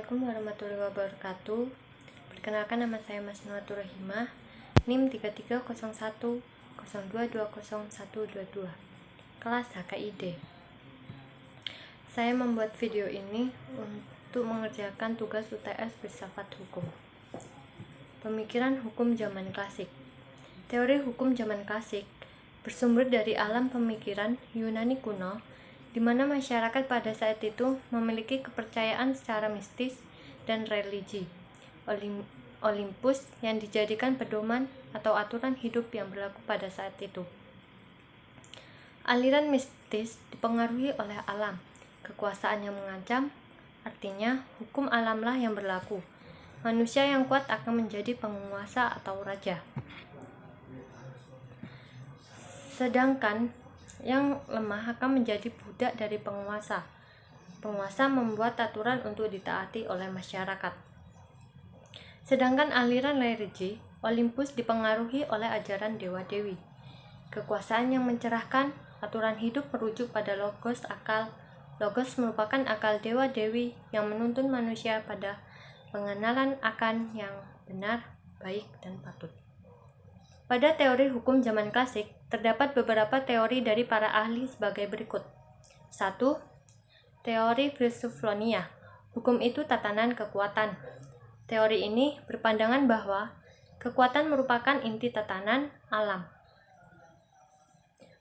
Assalamualaikum warahmatullahi wabarakatuh. Perkenalkan, nama saya Mas Nuatur Rahimah, NIM 3301022012, kelas HKID. Saya membuat video ini untuk mengerjakan tugas UTS filsafat hukum. Pemikiran hukum zaman klasik. Teori hukum zaman klasik bersumber dari alam pemikiran Yunani kuno, di mana masyarakat pada saat itu memiliki kepercayaan secara mistis dan religi. Olympus yang dijadikan pedoman atau aturan hidup yang berlaku pada saat itu. Aliran mistis dipengaruhi oleh alam, kekuasaan yang mengancam, artinya hukum alamlah yang berlaku. Manusia yang kuat akan menjadi penguasa atau raja, sedangkan yang lemah akan menjadi budak dari penguasa. Penguasa membuat aturan untuk ditaati oleh masyarakat. Sedangkan aliran religi, Olympus dipengaruhi oleh ajaran dewa-dewi. Kekuasaan yang mencerahkan, aturan hidup merujuk pada logos akal. Logos merupakan akal dewa-dewi yang menuntun manusia pada pengenalan akan yang benar, baik, dan patut. Pada teori hukum zaman klasik, terdapat beberapa teori dari para ahli sebagai berikut. 1. Teori Filsuflonia. Hukum itu tatanan kekuatan. Teori ini berpandangan bahwa kekuatan merupakan inti tatanan alam.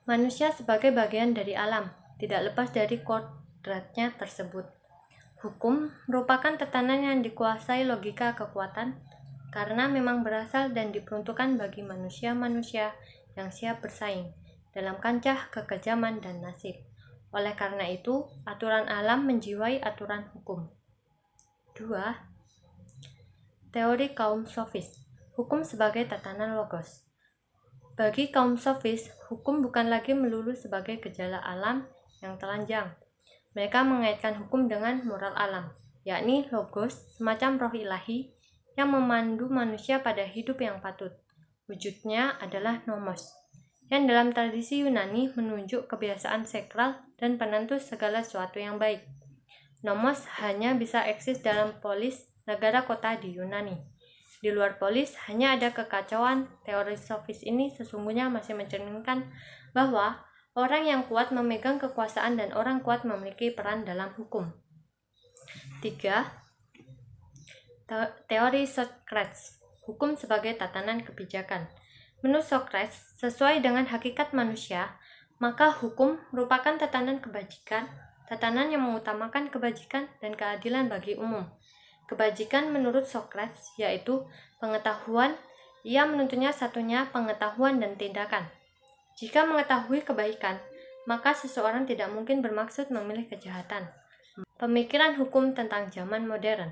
Manusia sebagai bagian dari alam, tidak lepas dari kodratnya tersebut. Hukum merupakan tatanan yang dikuasai logika kekuatan, karena memang berasal dan diperuntukkan bagi manusia-manusia yang siap bersaing dalam kancah kekejaman dan nasib. Oleh karena itu, aturan alam menjiwai aturan hukum. 2. Teori kaum sofis. Hukum sebagai tatanan logos. Bagi kaum sofis, hukum bukan lagi melulu sebagai gejala alam yang telanjang. Mereka mengaitkan hukum dengan moral alam, yakni logos, semacam roh ilahi yang memandu manusia pada hidup yang patut. Wujudnya adalah nomos, yang dalam tradisi Yunani menunjuk kebiasaan sakral dan penentu segala sesuatu yang baik. Nomos hanya bisa eksis dalam polis, negara kota di Yunani. Di luar polis hanya ada kekacauan. Teori sofis ini sesungguhnya masih mencerminkan bahwa orang yang kuat memegang kekuasaan dan orang kuat memiliki peran dalam hukum. 3. Teori Socrates. Hukum sebagai tatanan kebijakan. Menurut Socrates, sesuai dengan hakikat manusia, maka hukum merupakan tatanan kebajikan, tatanan yang mengutamakan kebajikan dan keadilan bagi umum. Kebajikan menurut Socrates yaitu pengetahuan. Ia menuntutnya satunya pengetahuan dan tindakan. Jika mengetahui kebaikan, maka seseorang tidak mungkin bermaksud memilih kejahatan. Pemikiran hukum tentang zaman modern.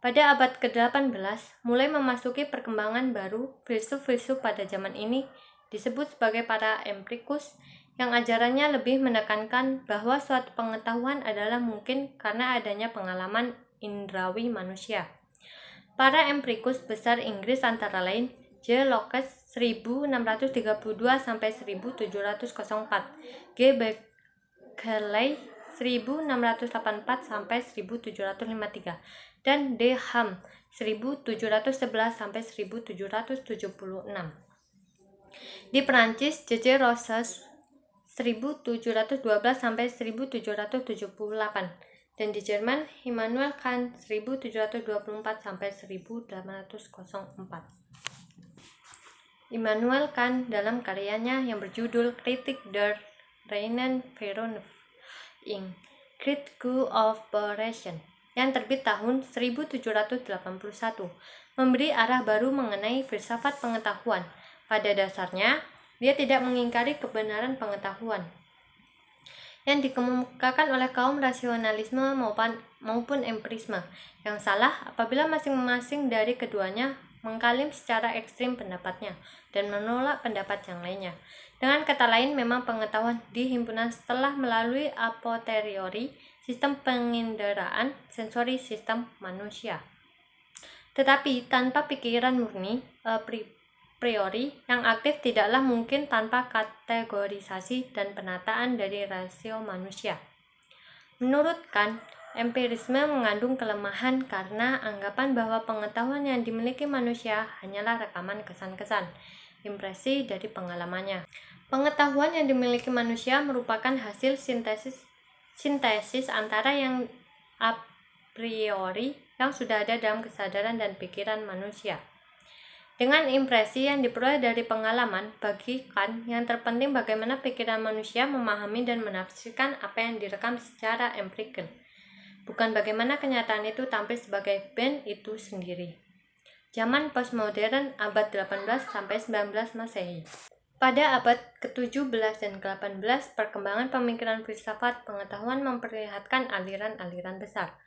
Pada abad ke-18, mulai memasuki perkembangan baru, filsuf-filsuf pada zaman ini disebut sebagai para empirikus, yang ajarannya lebih menekankan bahwa suatu pengetahuan adalah mungkin karena adanya pengalaman indrawi manusia. Para empirikus besar Inggris antara lain J. Locke 1672–1704, G. Berkeley 1684–1753, dan D. Hume 1711–1776. Di Perancis, J.J. Rosas 1712–1778, dan di Jerman, Immanuel Kant 1724–1804. Immanuel Kant dalam karyanya yang berjudul Kritik der reinen Vernunft in Kritik of Reason yang terbit tahun 1781, memberi arah baru mengenai filsafat pengetahuan. Pada dasarnya, dia tidak mengingkari kebenaran pengetahuan yang dikemukakan oleh kaum rasionalisme maupun empirisme, yang salah apabila masing-masing dari keduanya mengklaim secara ekstrim pendapatnya dan menolak pendapat yang lainnya. Dengan kata lain, memang pengetahuan di himpunan setelah melalui a posteriori sistem penginderaan sensori sistem manusia. Tetapi tanpa pikiran murni a priori yang aktif tidaklah mungkin tanpa kategorisasi dan penataan dari rasio manusia. Menurut Kant, Empirisme mengandung kelemahan karena anggapan bahwa pengetahuan yang dimiliki manusia hanyalah rekaman kesan-kesan, impresi dari pengalamannya. Pengetahuan yang dimiliki manusia merupakan hasil sintesis antara yang a priori yang sudah ada dalam kesadaran dan pikiran manusia. Dengan impresi yang diperoleh dari pengalaman, bagi Kant yang terpenting bagaimana pikiran manusia memahami dan menafsirkan apa yang direkam secara empirikal, bukan bagaimana kenyataan itu tampil sebagai band itu sendiri. Zaman postmodern abad 18 sampai 19 Masehi. Pada abad ke-17 dan ke-18, perkembangan pemikiran filsafat pengetahuan memperlihatkan aliran-aliran besar,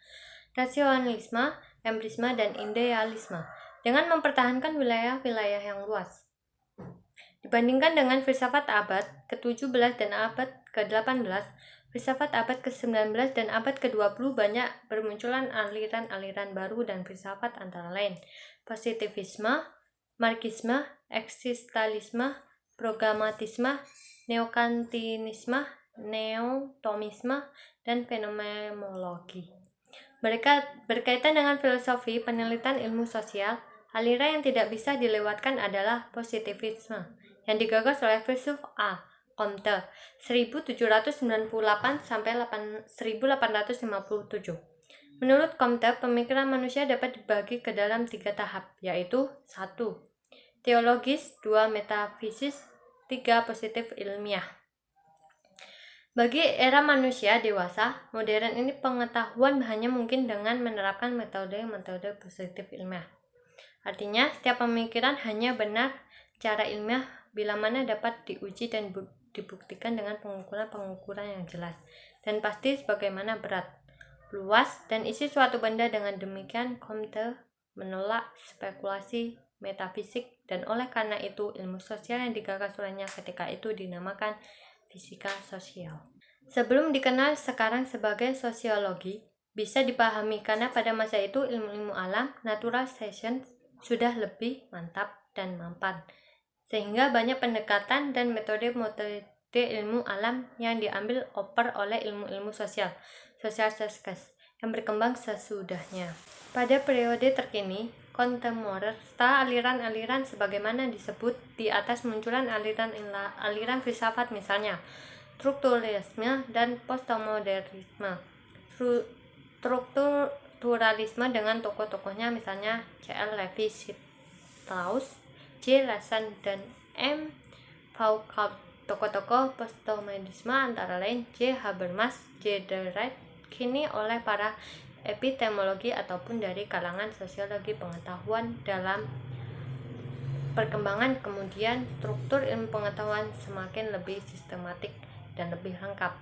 rasionalisme, empirisme, dan idealisme, dengan mempertahankan wilayah-wilayah yang luas. Dibandingkan dengan filsafat abad ke-17 dan abad ke-18, filsafat abad ke-19 dan abad ke-20 banyak bermunculan aliran-aliran baru dan filsafat antara lain positivisme, marxisme, eksistensialisme, pragmatisme, neokantianisme, neotomisme, dan fenomenologi. Mereka berkaitan dengan filosofi penelitian ilmu sosial. Aliran yang tidak bisa dilewatkan adalah positivisme yang digagas oleh filsuf A. Comte 1798 sampai 1857. Menurut Comte, pemikiran manusia dapat dibagi ke dalam 3 tahap, yaitu 1. Teologis, 2. Metafisis, 3. Positif ilmiah. Bagi era manusia dewasa, modern ini pengetahuan hanya mungkin dengan menerapkan metode-metode positif ilmiah. Artinya, setiap pemikiran hanya benar secara ilmiah bila mana dapat diuji dan dibuktikan dengan pengukuran-pengukuran yang jelas dan pasti sebagaimana berat, luas, dan isi suatu benda. Dengan demikian, Comte menolak spekulasi metafisik, dan oleh karena itu ilmu sosial yang digagas olehnya ketika itu dinamakan fisika sosial. Sebelum dikenal sekarang sebagai sosiologi, bisa dipahami karena pada masa itu ilmu-ilmu alam, natural science, sudah lebih mantap dan mampan, sehingga banyak pendekatan dan metode-metode ilmu alam yang diambil oper oleh ilmu-ilmu social sciences yang berkembang sesudahnya. Pada periode terkini, kontemporer, setelah aliran-aliran sebagaimana disebut di atas munculan aliran filsafat misalnya strukturalisme dan postmodernisme. Strukturalisme dengan tokoh-tokohnya misalnya C.L. Levi-Strauss, J. Lassan, dan M. Foucault. Tokoh-tokoh postmodernisme antara lain J. Habermas, J. Derrida, kini oleh para epistemologi ataupun dari kalangan sosiologi pengetahuan dalam perkembangan. Kemudian struktur ilmu pengetahuan semakin lebih sistematik dan lebih lengkap,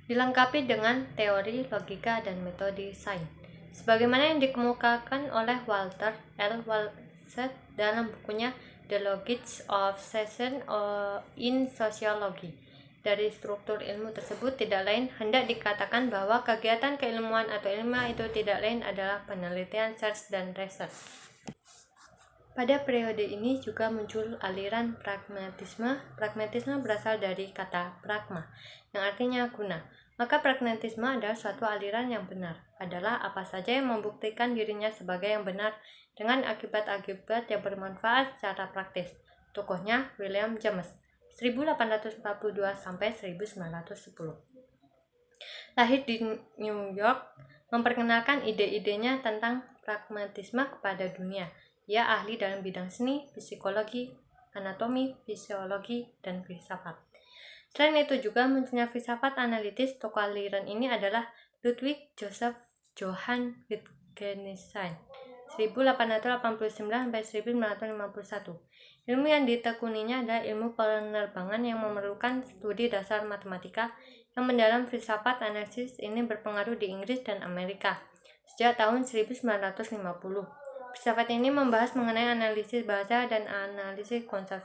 dilengkapi dengan teori, logika, dan metode sains, sebagaimana yang dikemukakan oleh Walter L. Walseth dalam bukunya The Logic of Science in Sociology. Dari struktur ilmu tersebut tidak lain hendak dikatakan bahwa kegiatan keilmuan atau ilmiah itu tidak lain adalah penelitian, search, dan research. Pada periode ini juga muncul aliran pragmatisme. Pragmatisme berasal dari kata pragma, yang artinya guna. Maka pragmatisme adalah suatu aliran yang benar, adalah apa saja yang membuktikan dirinya sebagai yang benar dengan akibat-akibat yang bermanfaat secara praktis. Tokohnya William James 1842 sampai 1910. Lahir di New York, memperkenalkan ide-idenya tentang pragmatisme kepada dunia. Ia ahli dalam bidang seni, psikologi, anatomi, fisiologi, dan filsafat. Selain itu juga munculnya filsafat analitis. Tokoh aliran ini adalah Ludwig Joseph Johann Wittgenstein 1889 sampai 1951. Ilmu yang ditekuninya adalah ilmu penerbangan yang memerlukan studi dasar matematika yang mendalam. Filsafat analisis ini berpengaruh di Inggris dan Amerika sejak tahun 1950. Filsafat ini membahas mengenai analisis bahasa dan analisis konsep.